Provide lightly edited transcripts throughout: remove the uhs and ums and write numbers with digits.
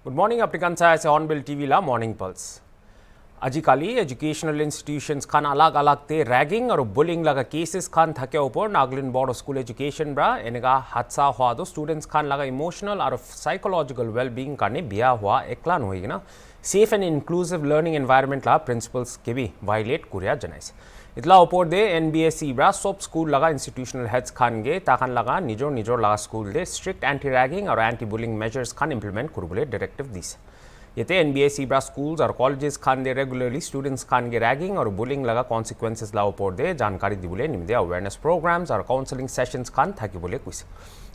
Good morning अपनी से ऑनबिल टीवी ला मॉर्निंग पल्स आजिकाली एजुकेशनल इंस्टीट्यूशंस खान अलग अलग ते रैगिंग और बुलिंग लगा केसेस खान थके ऊपर नागलिन बोर्ड स्कूल एजुकेशन ब्रा एनेगा हादसा हुआ तो स्टूडेंट्स खान लगा इमोशनल और साइकोलॉजिकल वेलबींग करने बिया हुआ एकलान होगी ना safe and inclusive learning environment ला प्रिंसिपल्स के भी वायलेट कुरिया जनाइस इतला ऊपर दे एनबीएससी ब्रा सब स्कूल लगा इंस्टीट्यूशनल हेड्स खान गे ताखान लगा निजोर निजोर लगा स्कूल दे स्ट्रिक्ट एंटी रैगिंग और एंटी बुलिंग मेजर्स खान इंप्लीमेंट कुरबुले डायरेक्टिव दिस ये एनबीएससी ब्रा स्कूल्स और कॉलेजेस खान दे रेगुलरली स्टूडेंट्स खान के रैगिंग और बुलिंग लगा कॉन्सिक्वेंसेस ला ऊपर दे जानकारी दी बोले निम्दे अवेयरनेस प्रोग्राम्स और काउंसलिंग सेशंस खान थाकी बोले कुछ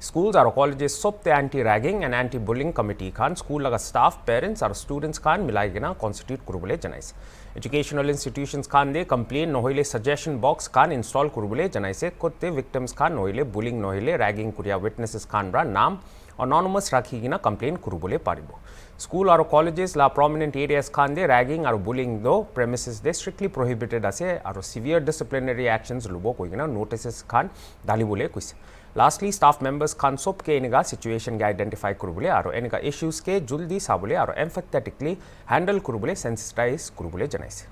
स्कूल्स और कॉलेजेस सब ते anti ragging and anti bullying committee खान स्कूल लगा स्टाफ पेरेंट्स और स्टूडेंट्स खान मिलाई गिना कॉन्स्टिट्यूट कुरबुले जनाइस एजुकेशनल इंस्टीट्यूशंस खान दे कंप्लेन नहोइले सजेशन बॉक्स खान इंस्टॉल कुरबुले जनाइसे कुत्ते विक्टिम्स खान नहोइले बुलिंग नहोइले रैगिंग कुरिया विटनेसेस खान ब्रा नाम अनोनिमस राखी कंप्लेन कुरबुले पारिबो स्कूल और कॉलेजेस ला प्रोमिनेंट एरियाज खान दे रैगिंग और बुलिंग दो प्रेमिसेस दे स्ट्रिक्टली प्रोहिबिटेड आसे और सिवियर डिसिप्लिनरी एक्शंस लुबो कोइना नोटिसेस खान दाली बोले कुछ लास्टली स्टाफ मेंबर्स खान सब के इनका सिचुएशन के आइडेंटिफाई कुरबुले और इनका इश्यूज के जल्दी साबुले और एम्फेथेटिकली हैंडल कुरबुले सेंसिटाइज कुरबुले जनाइसे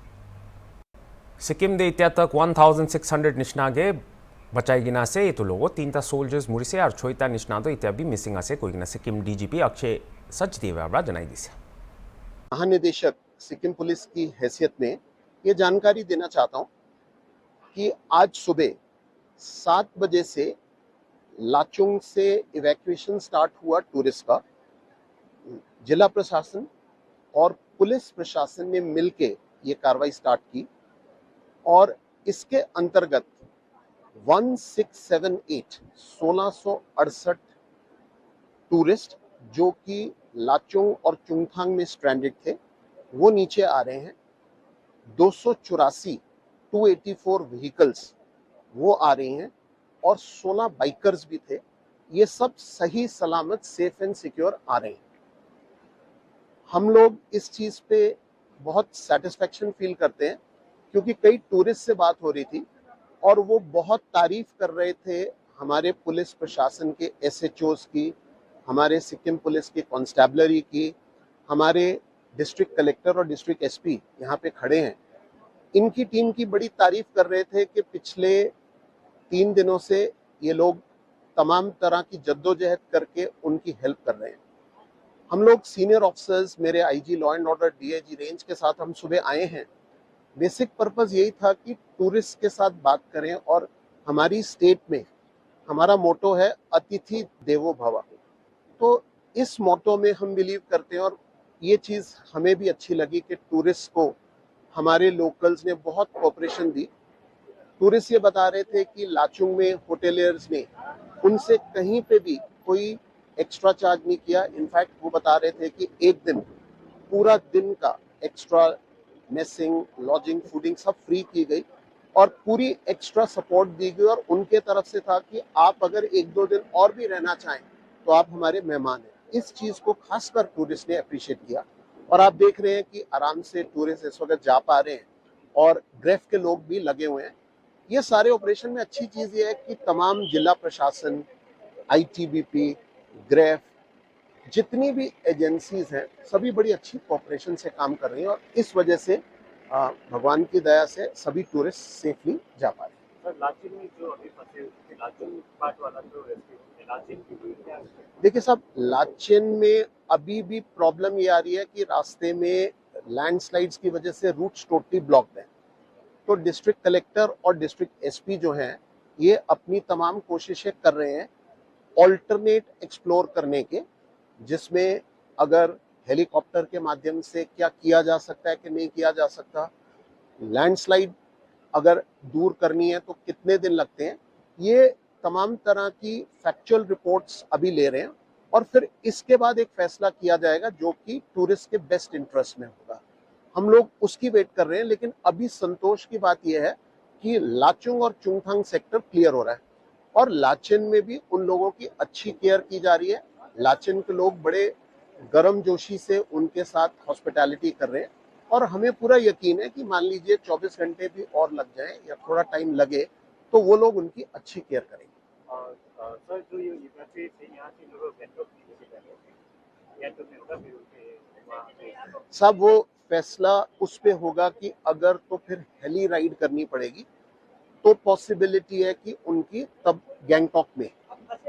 सिक्किम दे इत्या तक 1600 निष्णागे बचाई गिना से ये तो लोगों 3 सोल्जर्स मुड़ी से और छोइता निष्णा तो इत्या भी मिसिंग आसे कोई गिना सिक्किम डीजीपी अक्षय सचदेव जनाई दी से महानिदेशक सिक्किम पुलिस की हैसियत में ये जानकारी देना चाहता हूँ कि आज सुबह 7 बजे से लाचुंग से इवैक्यूएशन स्टार्ट हुआ टूरिस्ट का। जिला प्रशासन और पुलिस प्रशासन ने मिलके ये कार्रवाई स्टार्ट की और इसके अंतर्गत 1668 टूरिस्ट जो कि लाचुंग और चुंगथांग में स्ट्रैंडेड थे वो नीचे आ रहे हैं। 284 व्हीकल्स वो आ रही हैं और 16 बाइकर्स भी थे। ये सब सही सलामत सेफ एंड सिक्योर आ रहे हैं। हम लोग इस चीज पे बहुत सेटिस्फेक्शन फील करते हैं क्योंकि कई टूरिस्ट से बात हो रही थी और वो बहुत तारीफ कर रहे थे हमारे पुलिस प्रशासन के एसएचओस की, हमारे सिक्किम पुलिस की कांस्टेबलरी की, हमारे डिस्ट्रिक्ट कलेक्टर और डिस्ट्रिक्ट एसपी यहाँ पे खड़े हैं, इनकी टीम की बड़ी तारीफ कर रहे थे कि पिछले 3 दिनों से ये लोग तमाम तरह की जद्दोजहद करके उनकी हेल्प कर रहे हैं। हम लोग सीनियर ऑफिसर्स, मेरे IG law and order, DIG range के साथ हम सुबह आए हैं। बेसिक पर्पस यही था कि टूरिस्ट के साथ बात करें और हमारी स्टेट में हमारा मोटो है अतिथि देवो भव। तो इस मोटो में हम बिलीव करते हैं और ये चीज़ हमें भी अच्छी लगी कि टूरिस्ट को हमारे लोकल्स ने बहुत कोऑपरेशन दी। टूरिस्ट ये बता रहे थे कि लाचुंग में होटेलियर्स ने उनसे कहीं पे भी कोई एक्स्ट्रा चार्ज नहीं किया। इनफैक्ट वो बता रहे थे कि एक दिन पूरा दिन का एक्स्ट्रा मेसिंग, लॉजिंग, फूडिंग सब फ्री की गई और पूरी एक्स्ट्रा सपोर्ट दी गई और उनके तरफ से था कि आप अगर 1-2 दिन और भी रहना चाहें तो आप हमारे मेहमान हैं। इस चीज़ को खासकर टूरिस्ट ने अप्रिशिएट किया और आप देख रहे हैं कि आराम से टूरिस्ट इस वक्त जा पा रहे हैं और ग्रेफ के लोग भी लगे हुए हैं। ये सारे ऑपरेशन में अच्छी चीज़ ये है कि तमाम जिला प्रशासन, आईटीबीपी, ग्रेफ, जितनी भी एजेंसीज हैं सभी बड़ी अच्छी कोऑपरेशन से काम कर रही हैं और इस वजह से भगवान की दया से सभी टूरिस्ट सेफली जा पा रहे हैं। देखिए साहब, लाचेन में अभी भी प्रॉब्लम ये आ रही है कि रास्ते में लैंडस्लाइड्स की वजह से रूट्स टोटली ब्लॉक्ड हैं। तो डिस्ट्रिक्ट कलेक्टर और डिस्ट्रिक्ट एसपी जो हैं ये अपनी तमाम कोशिशें कर रहे हैं ऑल्टरनेट एक्सप्लोर करने के, जिसमें अगर हेलीकॉप्टर के माध्यम से क्या किया जा सकता है कि नहीं किया जा सकता, लैंडस्लाइड अगर दूर करनी है तो कितने दिन लगते हैं, ये तमाम तरह की फैक्चुअल रिपोर्ट्स अभी ले रहे हैं और फिर इसके बाद एक फैसला किया जाएगा जो कि टूरिस्ट के बेस्ट इंटरेस्ट में होगा। हम लोग उसकी वेट कर रहे हैं, लेकिन अभी संतोष की बात यह है कि लाचुंग और चुंगथांग सेक्टर क्लियर हो रहा है और लाचेन में भी उन लोगों की अच्छी केयर की जा रही है। लाचेन के लोग बड़े गर्मजोशी से उनके साथ हॉस्पिटैलिटी कर रहे हैं और हमें पूरा यकीन है कि मान लीजिए 24 घंटे भी और लग जाए या थोड़ा टाइम लगे तो वो लोग उनकी अच्छी केयर करेंगे। सर, जो ये इवैक्यूएट है यहाँ से लोग बैंकॉक में होगा फिर उनके साहब वो फैसला उस पे होगा कि अगर तो फिर हेली राइड करनी पड़ेगी तो पॉसिबिलिटी है कि उनकी तब गैंगटॉक में,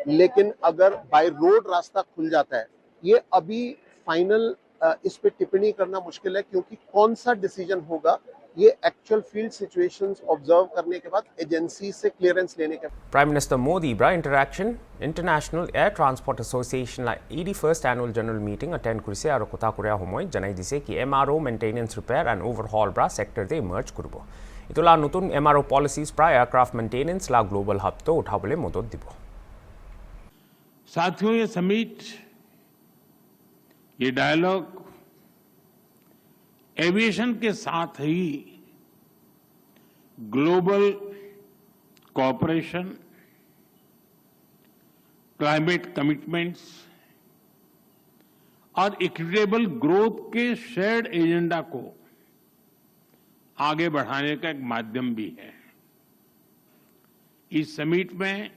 लेकिन अगर बाय रोड रास्ता खुल जाता है, ये अभी फाइनल इस पे टिप्पणी करना मुश्किल है, क्योंकि कौन सा डिसीजन होगा ये एक्चुअल फील्ड सिचुएशंस ऑब्जर्व करने के बाद एजेंसी से क्लियरेंस लेने के बाद। Prime Minister Modi bra interaction International Air Transport Association la 81st annual general meeting attend kurise aro kotha korea homoy janai dise ki MRO maintenance repair and overhaul bra sector de emerge kurbo itola notun MRO policies bra aircraft maintenance la global hub to uthabole modod dibo। साथियों, ये summit, ये dialogue aviation के साथ ही global cooperation, climate commitments और equitable growth के shared agenda को आगे बढ़ाने का एक माध्यम भी है। इस समिट में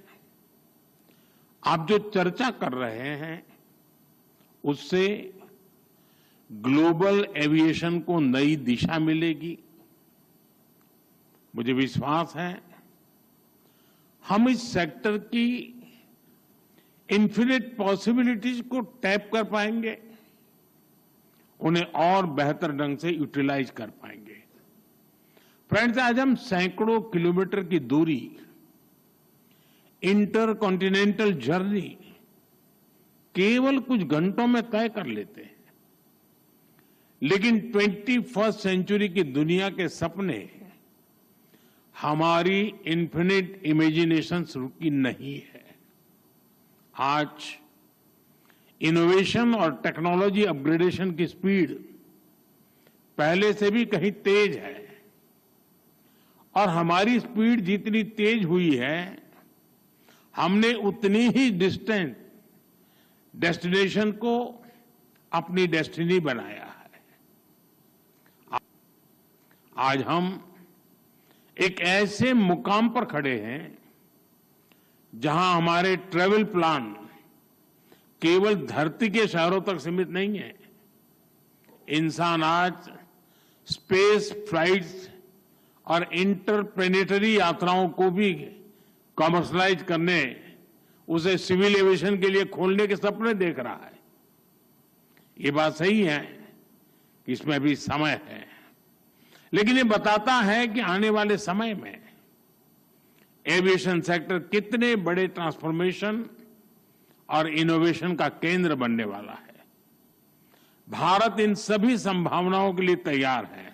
आप जो चर्चा कर रहे हैं उससे ग्लोबल एविएशन को नई दिशा मिलेगी। मुझे विश्वास है हम इस सेक्टर की इन्फिनिट पॉसिबिलिटीज को टैप कर पाएंगे, उन्हें और बेहतर ढंग से यूटिलाइज कर पाएंगे। फ्रेंड्स, आज हम सैकड़ों किलोमीटर की दूरी, इंटर कॉन्टिनेंटल जर्नी केवल कुछ घंटों में तय कर लेते हैं, लेकिन 21st सेंचुरी की दुनिया के सपने हमारी इन्फिनिट इमेजिनेशन रुकी नहीं है। आज इनोवेशन और टेक्नोलॉजी अपग्रेडेशन की स्पीड पहले से भी कहीं तेज है, और हमारी स्पीड जितनी तेज हुई है, हमने उतनी ही डिस्टेंट डेस्टिनेशन को अपनी डेस्टिनी बनाया है। आज हम एक ऐसे मुकाम पर खड़े हैं जहां हमारे ट्रैवल प्लान केवल धरती के शहरों तक सीमित नहीं है। इंसान आज स्पेस फ्लाइट्स और इंटरप्लेनेटरी यात्राओं को भी कॉमर्शलाइज करने, उसे सिविल एविएशन के लिए खोलने के सपने देख रहा है। ये बात सही है कि इसमें अभी समय है, लेकिन ये बताता है कि आने वाले समय में एविएशन सेक्टर कितने बड़े ट्रांसफॉर्मेशन और इनोवेशन का केंद्र बनने वाला है। भारत इन सभी संभावनाओं के लिए तैयार है।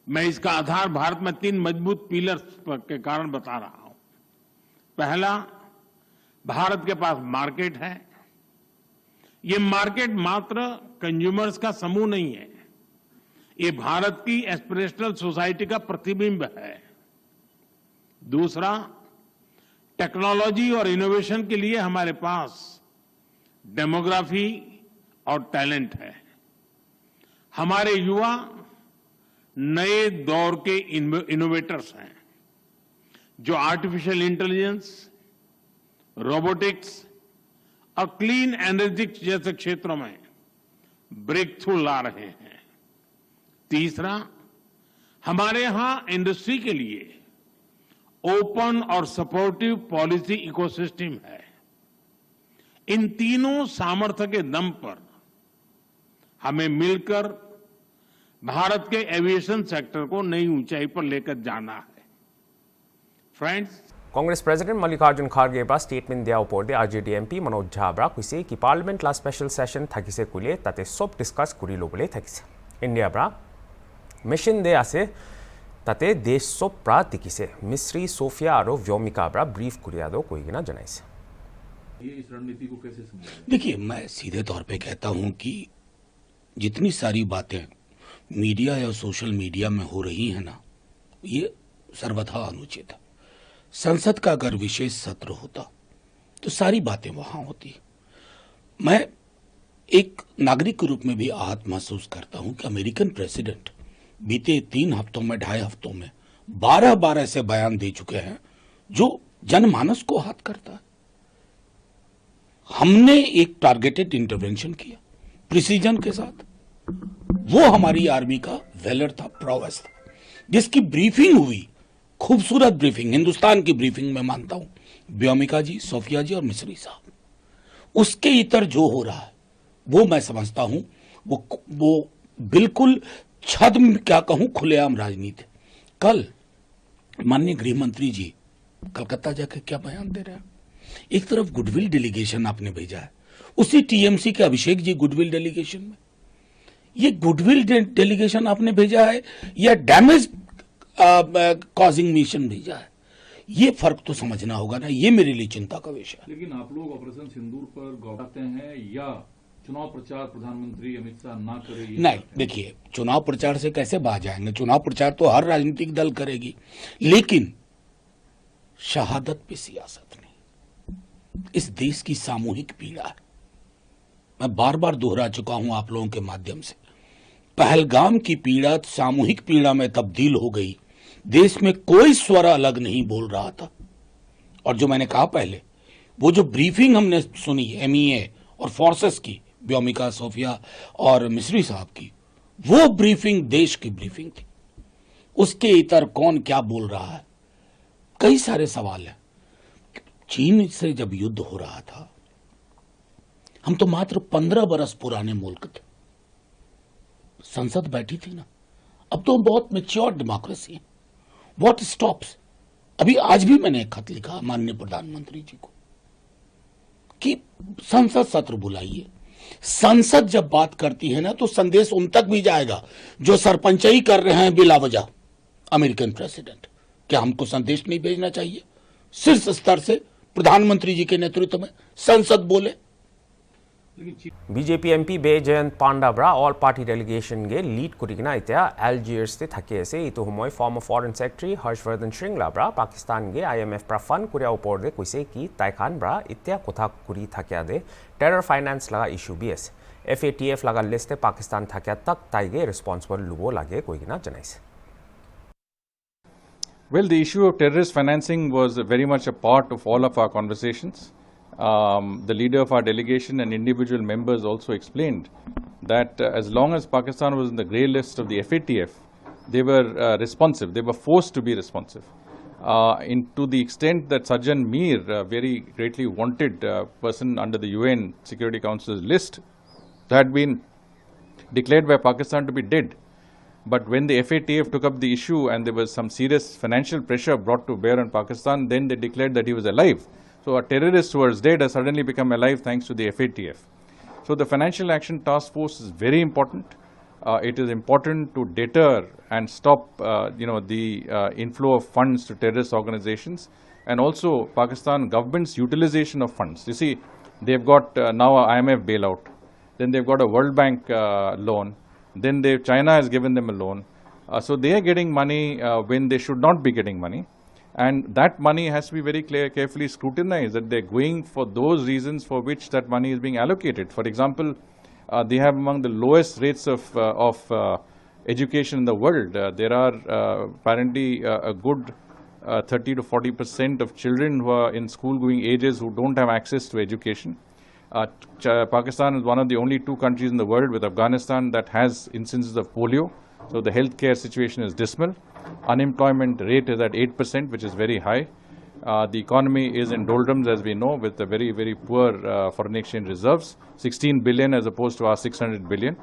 मैं इसका आधार भारत में 3 मजबूत पिलर्स के कारण बता रहा हूं। पहला, भारत के पास मार्केट है। ये मार्केट मात्र कंज्यूमर्स का समूह नहीं है, ये भारत की एस्पिरेशनल सोसाइटी का प्रतिबिंब है। दूसरा, टेक्नोलॉजी और इनोवेशन के लिए हमारे पास डेमोग्राफी और टैलेंट है। हमारे युवा नए दौर के इनोवेटर्स हैं, जो आर्टिफिशियल इंटेलिजेंस, रोबोटिक्स और क्लीन एनर्जी जैसे क्षेत्रों में ब्रेक थ्रू ला रहे हैं। तीसरा, हमारे यहां इंडस्ट्री के लिए ओपन और सपोर्टिव पॉलिसी इकोसिस्टम है। इन तीनों सामर्थ्य के दम पर हमें मिलकर भारत के एविएशन सेक्टर को नई ऊंचाई पर लेकर जाना है। Friends, Congress President Mallikarjun Kharge bra statement dia upor de RJD MP Manoj Jha bra kuise ki parliament la special session thakise kule tate sob discuss kuri lobole thakise India bra mission de ase tate desh sob bra tikise Misri Sofia aro Vyomika bra brief kuriya do koi gina janaise। ये इस रणनीति को कैसे समझाएं? देखिए, मैं सीधे तौर पे कहता हूं कि जितनी सारी बातें मीडिया या सोशल मीडिया में हो रही है ना, ये सर्वथा अनुचित है। संसद का अगर विशेष सत्र होता तो सारी बातें वहां होती। मैं एक नागरिक के रूप में भी आहत महसूस करता हूं कि अमेरिकन प्रेसिडेंट बीते 3 हफ्तों में 2.5 हफ्तों में 12 ऐसे बयान दे चुके हैं जो जनमानस को आहत करता है। हमने एक टारगेटेड इंटरवेंशन किया, प्रिसीजन के साथ। वो हमारी आर्मी का वेलर था, प्रॉवेस था, जिसकी ब्रीफिंग हुई, खूबसूरत ब्रीफिंग, हिंदुस्तान की ब्रीफिंग मैं मानता हूं, व्योमिका जी, सोफिया जी और मिस्री साहब। उसके इतर जो हो रहा है वो मैं समझता हूं वो बिल्कुल छद्म, क्या कहूं, खुलेआम राजनीति। कल माननीय गृह मंत्री जी कलकत्ता जाकर क्या बयान दे रहे हैं। एक तरफ गुडविल डेलीगेशन आपने भेजा है, उसी टीएमसी के अभिषेक जी गुडविल डेलीगेशन में, ये गुडविल डेलीगेशन आपने भेजा है या डैमेज कॉजिंग मिशन भेजा है, ये फर्क तो समझना होगा ना। ये मेरे लिए चिंता का विषय है। लेकिन आप लोग ऑपरेशन सिंदूर पर गौराते हैं या चुनाव प्रचार प्रधानमंत्री अमित शाह ना करे? नहीं, देखिए, चुनाव प्रचार से कैसे बाहर जाएंगे? चुनाव प्रचार तो हर राजनीतिक दल करेगी, लेकिन शहादत पे सियासत नहीं। इस देश की सामूहिक पीड़ा है। मैं बार बार दोहरा चुका हूं आप लोगों के माध्यम से, पहलगाम की पीड़ा सामूहिक पीड़ा में तब्दील हो गई। देश में कोई स्वर अलग नहीं बोल रहा था। और जो मैंने कहा पहले, वो जो ब्रीफिंग हमने सुनी एमईए और फोर्सेस की, व्योमिका, सोफिया और मिस्री साहब की, वो ब्रीफिंग देश की ब्रीफिंग थी। उसके इतर कौन क्या बोल रहा है, कई सारे सवाल हैं। चीन से जब युद्ध हो रहा था, हम तो मात्र 15 बरस पुराने मुल्क थे, संसद बैठी थी ना। अब तो हम बहुत मैच्योर डेमोक्रेसी है। What stops? अभी आज भी मैंने एक खत लिखा माननीय प्रधानमंत्री जी को कि संसद सत्र बुलाइए। संसद जब बात करती है ना, तो संदेश उन तक भी जाएगा जो सरपंचाई कर रहे हैं बिला वजह। अमेरिकन प्रेसिडेंट, क्या हमको संदेश नहीं भेजना चाहिए? शीर्ष स्तर से प्रधानमंत्री जी के नेतृत्व में संसद बोले। बीजेपी एमपी बे जयंत पांडा ब्रा ऑल पार्टी डेलीगेशन गे लीड कुरिगना इत्या एल्जियर्स ते थके से इतो हमय former foreign secretary Harshvardhan Shringla ब्रा पाकिस्तान गे आईएमएफ प्रा फंड कुरिया ऊपर दे कुसे की ताइखान ब्रा इत्या कोथा कुरी थक्या दे टेरर फाइनेंस लगा इशू बीएस एफएटीएफ लगा लिस्ट पाकिस्तान थक्या तक ताइगे रिस्पांसिबल लुबो लागे कोइगना जनाइस। Well, the issue of terrorist financing was very much a part of all of our conversations. The leader of our delegation and individual members also explained that as long as Pakistan was in the grey list of the FATF, they were responsive. They were forced to be responsive. To the extent that Sajjan Mir, very greatly wanted person under the UN Security Council's list, had been declared by Pakistan to be dead. But when the FATF took up the issue and there was some serious financial pressure brought to bear on Pakistan, then they declared that he was alive. So a terrorist who was dead has suddenly become alive thanks to the FATF. So the Financial Action Task Force is very important. It is important to deter and stop the inflow of funds to terrorist organizations, and also Pakistan government's utilization of funds. You see, they've got now a IMF bailout, then they've got a World Bank loan, then China has given them a loan. So they are getting money when they should not be getting money. And that money has to be very carefully scrutinized, that they're going for those reasons for which that money is being allocated. For example, they have among the lowest rates of education in the world. There are apparently a good 30 to 40% of children who are in school-going ages who don't have access to education. Pakistan is one of the only two countries in the world, with Afghanistan, that has instances of polio. So the healthcare situation is dismal. Unemployment rate is at 8%, which is very high. The economy is in doldrums, as we know, with a very, very poor foreign exchange reserves, 16 billion as opposed to our 600 billion.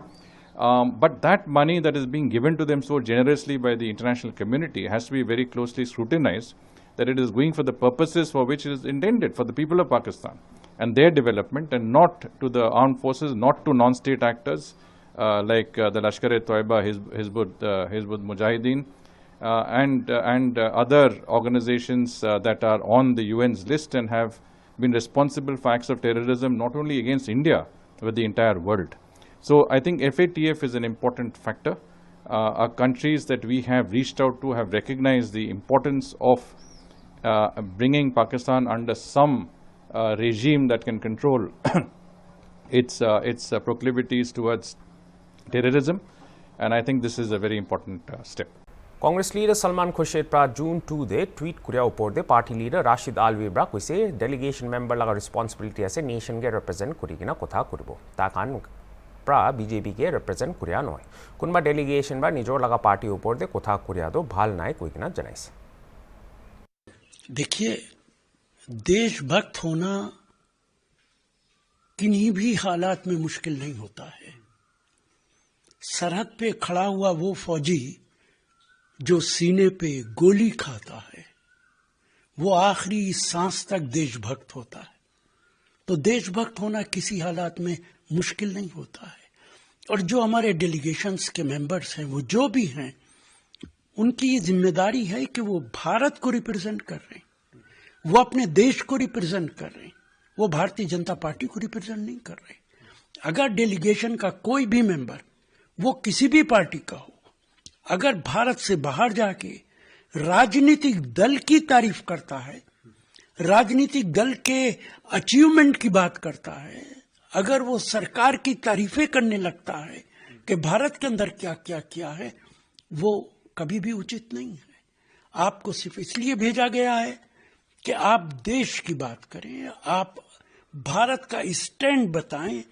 But that money that is being given to them so generously by the international community has to be very closely scrutinized, that it is going for the purposes for which it is intended, for the people of Pakistan and their development, and not to the armed forces, not to non-state actors like the Lashkar-e-Toiba, Hizbut Mujahideen, and other organizations that are on the UN's list and have been responsible for acts of terrorism not only against India but the entire world. So I think FATF is an important factor. Our countries that we have reached out to have recognized the importance of bringing Pakistan under some regime that can control its proclivities towards terrorism, and I think this is a very important step. Congress leader Salman Khurshid pra June 2 de tweet kuriya upor de party leader Rashid Alvi bra kuise delegation member laga responsibility ase nation ge represent kurigina kotha kuribo ta kan প্রা বিজেপিকে represent করিয়া নয় কোনোবা delegation বা নিজৰ লগা পাৰ্টিৰ ওপৰতে কথা করিয়াতো ভাল নাই কৈ কিনা জনাইছে। देखिए, देशभक्त होना किन्हीं भी हालात में मुश्किल नहीं होता है। सरहद पे खड़ा हुआ वो फौजी जो सीने पे गोली खाता है वो आखिरी सांस तक देशभक्त होता है। तो देशभक्त होना किसी हालात में मुश्किल नहीं होता है। और जो हमारे डेलीगेशंस के मेंबर्स हैं वो जो भी हैं उनकी ये जिम्मेदारी है कि वो भारत को रिप्रेजेंट कर रहे हैं, वो अपने देश को रिप्रेजेंट कर रहे हैं, वो भारतीय जनता पार्टी को रिप्रेजेंट नहीं कर रहे। अगर डेलीगेशन का कोई भी मेंबर वो किसी भी पार्टी का हो अगर भारत से बाहर जाके राजनीतिक दल की तारीफ करता है, राजनीतिक दल के अचीवमेंट की बात करता है, अगर वो सरकार की तारीफें करने लगता है कि भारत के अंदर क्या क्या किया है, वो कभी भी उचित नहीं है। आपको सिर्फ इसलिए भेजा गया है कि आप देश की बात करें, आप भारत का स्टैंड बताएं,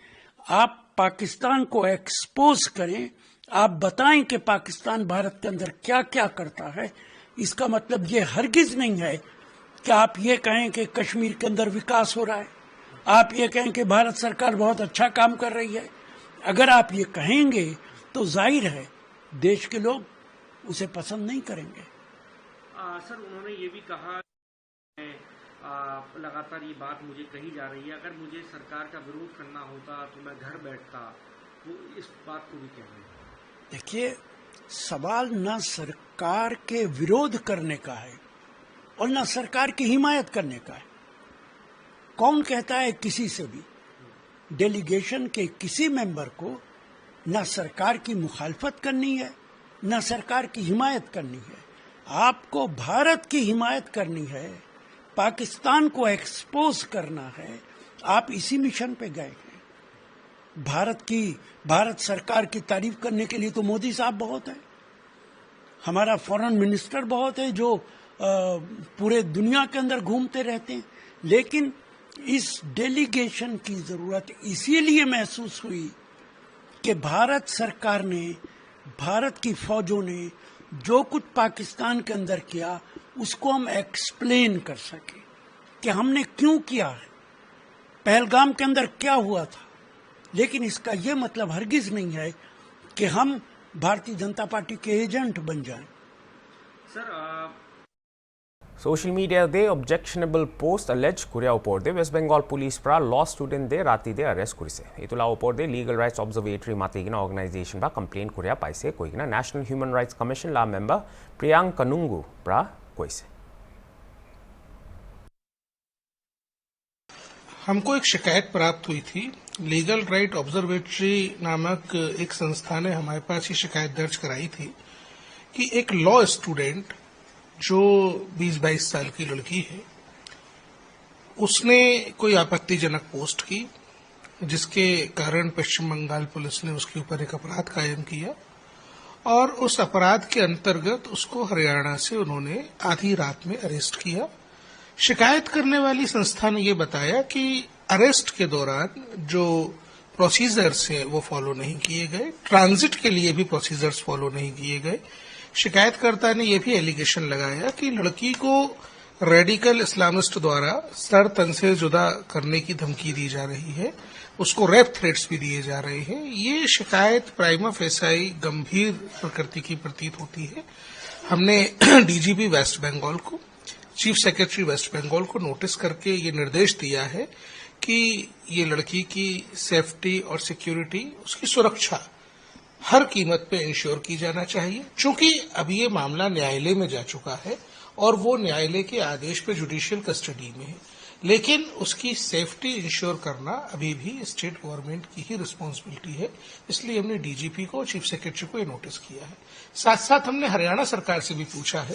आप पाकिस्तान को एक्सपोज करें, आप बताएं कि पाकिस्तान भारत के अंदर क्या क्या करता है। इसका मतलब ये हरगिज नहीं है कि आप ये कहें कि कश्मीर के अंदर विकास हो रहा है, आप ये कहें कि भारत सरकार बहुत अच्छा काम कर रही है। अगर आप ये कहेंगे तो जाहिर है देश के लोग उसे पसंद नहीं करेंगे। सर, उन्होंने ये भी कहा लगातार ये बात मुझे कही जा रही है, अगर मुझे सरकार का विरोध करना होता तो मैं घर बैठता, वो इस बात को भी कह रहे हैं। देखिए, सवाल न सरकार के विरोध करने का है और न सरकार की हिमायत करने का है। कौन कहता है किसी से भी डेलीगेशन के किसी मेंबर को न सरकार की मुखालफत करनी है न सरकार की हिमायत करनी है। आपको भारत की हिमायत करनी है, पाकिस्तान को एक्सपोज करना है। आप इसी मिशन पे गए हैं। भारत सरकार की तारीफ करने के लिए तो मोदी साहब बहुत है, हमारा फॉरेन मिनिस्टर बहुत है जो पूरे दुनिया के अंदर घूमते रहते हैं। लेकिन इस डेलीगेशन की जरूरत इसीलिए महसूस हुई कि भारत सरकार ने, भारत की फौजों ने जो कुछ पाकिस्तान के अंदर किया उसको हम एक्सप्लेन कर सके कि हमने क्यों किया है, पहलगाम के अंदर क्या हुआ था। लेकिन इसका यह मतलब हरगिज नहीं है कि हम भारतीय जनता पार्टी के एजेंट बन जाएं। सर, सोशल मीडिया दे ऑब्जेक्शनेबल पोस्ट अलेज कुरिया ऊपर दे वेस्ट बेंगल पुलिस प्रा लॉ स्टूडेंट दे राति दे अरेस्ट करिसे। इतुला ऊपर दे लीगल राइट्स ऑब्जर्वेटरी मातिगिना ऑर्गेनाइजेशन बा कंप्लेन कुरिया पाइसे कोइगिना नेशनल ह्यूमन राइट्स कमीशन ला मेंबर प्रियांक कनुंगु प्रा कोइसे। हमको एक शिकायत प्राप्त हुई थी। लीगल राइट ऑब्जर्वेटरी नामक एक संस्था ने हमारे पास ये शिकायत दर्ज कराई थी कि एक लॉ स्टूडेंट जो 20-22 साल की लड़की है उसने कोई आपत्तिजनक पोस्ट की जिसके कारण पश्चिम बंगाल पुलिस ने उसके ऊपर एक अपराध कायम किया और उस अपराध के अंतर्गत उसको हरियाणा से उन्होंने आधी रात में अरेस्ट किया। शिकायत करने वाली संस्था ने ये बताया कि अरेस्ट के दौरान जो प्रोसीजर्स हैं वो फॉलो नहीं किए गए, ट्रांजिट के लिए भी प्रोसीजर्स फॉलो नहीं किए गए। शिकायतकर्ता ने यह भी एलिगेशन लगाया कि लड़की को रेडिकल इस्लामिस्ट द्वारा सर तन से जुदा करने की धमकी दी जा रही है, उसको रेप थ्रेट्स भी दिए जा रहे हैं। ये शिकायत प्राइमा फेसाई गंभीर प्रकृति की प्रतीत होती है। हमने डीजीपी वेस्ट बंगाल को, चीफ सेक्रेटरी वेस्ट बंगाल को नोटिस करके ये निर्देश दिया है कि ये लड़की की सेफ्टी और सिक्योरिटी, उसकी सुरक्षा हर कीमत पे इंश्योर की जाना चाहिए। चूंकि अब ये मामला न्यायालय में जा चुका है और वो न्यायालय के आदेश पे जुडिशियल कस्टडी में है, लेकिन उसकी सेफ्टी इंश्योर करना अभी भी स्टेट गवर्नमेंट की ही रिस्पांसिबिलिटी है। इसलिए हमने डीजीपी को, चीफ सेक्रेटरी को ये नोटिस किया है। साथ साथ हमने हरियाणा सरकार से भी पूछा है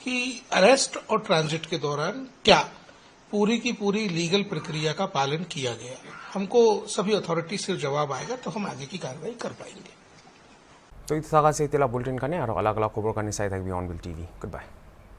कि अरेस्ट और ट्रांजिट के दौरान क्या पूरी की पूरी लीगल प्रक्रिया का पालन किया गया। हमको सभी अथॉरिटी से जवाब आएगा तो हम आगे की कार्रवाई कर पाएंगे। तो इतना से बुलेटिन का और अलग अलग खबर का साथ ऑन बिल टीवी। Good bye.